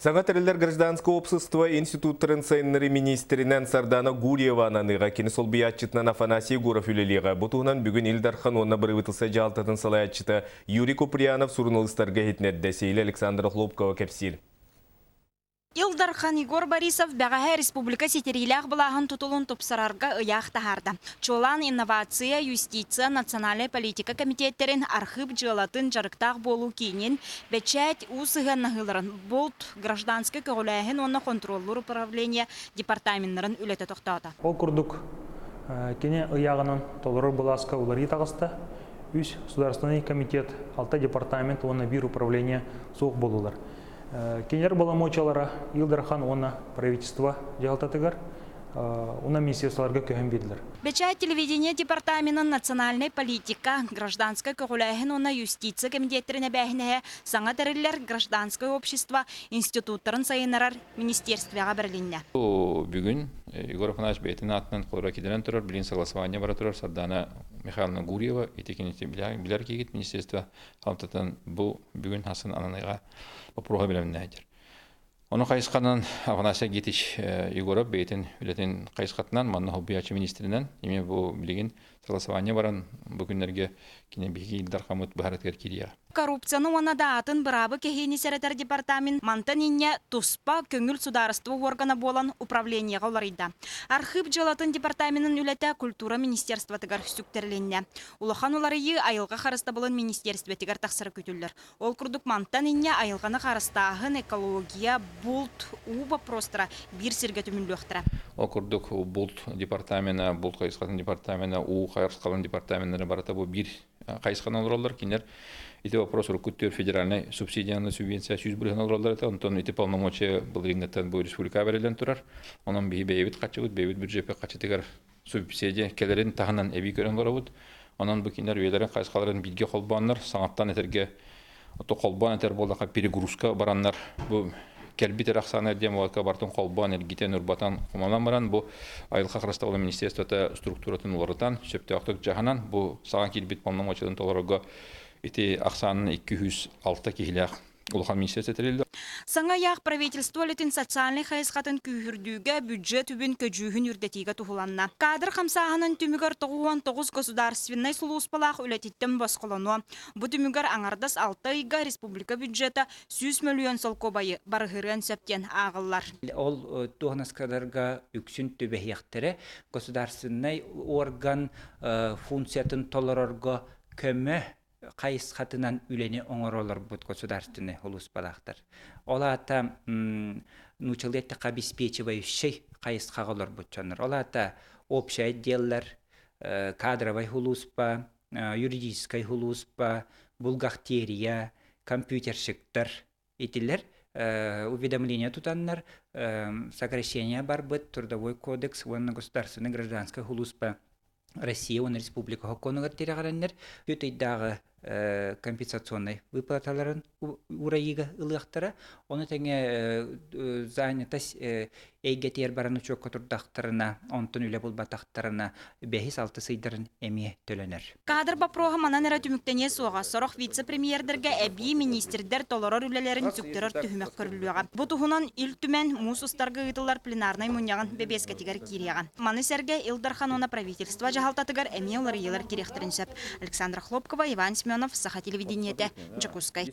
Саңа тәрелер гражданское общество институттарын сайыннары министринен Сардана Гурьева ананыға кені сол биятчытынан Афанасий Гуров үлелеға. Бұтуынан бүгін Илдархан онына бір вытылса жалтатын салаятчыты Юрий Куприянов сурынылыстарға хетнетті сейлі Александр Хлопкова кәпсир. Илдархан Игорь Борисов бәғәһә республика сетерилях бұлағын тұтылын топсарарға ұяқ тахарды. Чолан инновация, юстиция, национальная политика комитеттерін архив жылатын жарықтақ болу кейінен бәчәт ұсыған нағыларын болт гражданский көғіләйін оны контроллар управления департаментларын үлеті тоқтады. Ол күрдік кене ұяғынан толыры бұласқа улары тағысты. Үш Государственный комитет, 6 департамент, оны бір управление соқ болулар. Кенер баламочалара Илдархан оны правительство жалтатыгар, оны министерстволарға көһен берділер. Бечай телевидение департаментінің национальной политика, гражданская көғіләйін оны юстиция комитеттеріне бәхінеге саңа тәрілер гражданское общество институттарын сайынарар министерствоға бірлінне. Бүгін Егор Афанасьевич бәйтін атынан қолыра кедерен тұрар, білін согласование бара тұрар, Сардана Михайловна Гурьева, етекенете білер кегет министерство қалымтатын бұл бүгін хасын ананайға опруға білімін әйдер. Оны қайысқанын Афанасия Гетич Егоров бәйтін үлетін қайысқатынан, манна хоббиячы министрінен, еме бұл білеген согласование баран бүгінлерге кене бейгі Илдархамыт бұхараткер керия. Коррупцияны оны да атын бұрабы кехейні сәрәтер департамент мантанине туспа көңіл сударыствы органы болан управлениеға оларыйда. Архив жылатын департаментін үлеті культура министерства тігар сүктерленне. Улахан оларыйы айылға қарыста болын министерства тігар тақсыры көтілдір. Ол күрдік мантанине айылғаны қарыстағын экология, бұлт, уба простыра бір сірге түмінлөқтірі. Ол күрдік бұлт департамені, бұлт қайысқатын департамені, қайырсқалын департаменттері барата бұл бір қайысқан оларалар кенер. Эти вопросы рукуттер федеральной субсидиянный субвенция сүйіз білген оларалар это, онтон эти полномочия был регнеттен бұл республика берілен тұрар. Онын бейбіт қачығыд, бейбіт бюджетпе қачытығар субсидия келерін тағынан әбей көрін қарауыд. Онын бұл кенер өйлерін қайысқаларын білге қолбанлар, саңаттан әтерге қолбан әтер болдаққа перегрузка баранлар. Бұл кәлбитер ақсаны әрдем оларқа бартын қолбан, әргетен үрбатан құмалан баран. Бұл айылға қырыста олы министерствота структуратын оларытан, сөпте ақтық жағынан. Бұл саған келбет полномочиядан толарыға эти ақсанын 206 кехилях улахан министерство терилди. Саңа яқ правительство летін социальный хайысқатын күйірдігі бюджет үбін көджүйін үрдетігі тұхыланна. Кадр қамсағының түмігір 9 государственный сұлуыспалақ үлететтім басқылану. Бұ түмігір аңардас 6 айға республика бюджеті 100 миллион сол кобайы барғырын сөптен ағылар. Ол туғанаскадарға үксін түбәйектері государственный орган функциятын толырырға көмі қайысқатынан үлені оңыролар бұд государственный холус балақтар. Ола ата нучалетті обеспечивающий қайысқағылар бұд чаныр. Ола ата общий отделлар, кадровый холуспа, юридический холуспа, бухгалтерия, компьютерщиктар етілер. Уведомление тутаннар, сокращение бар бұд, трудовой кодекс, он государственный гражданский холуспа. Россия, он республика хоконугар терегараннер, өтейдағы компенсационный выплаталарын урайыға ылықтары, оны тәңе занятас әйгетер бараны чөккі тұрдақтарына, онтын үлі бұл батақтарына бәхис алты сыйдарын әме төленер. Кадр бапроға манан әрі түміктене соға сорық вице-премьердерге әбей министрдер толорор үлелерін зүктерір түхімек көрілуіға. Бұ тұхынан ил түмен мұсыстарға ұйтылар пленарнай мұнияғын бебеске тегер кереған. Маны сәрге Илдархан оны правительство жағалтатығар әме олар елер керектерін сөп. Александр Хлопкова, Иван Семенов, Саха телевидениеті, Джакускай.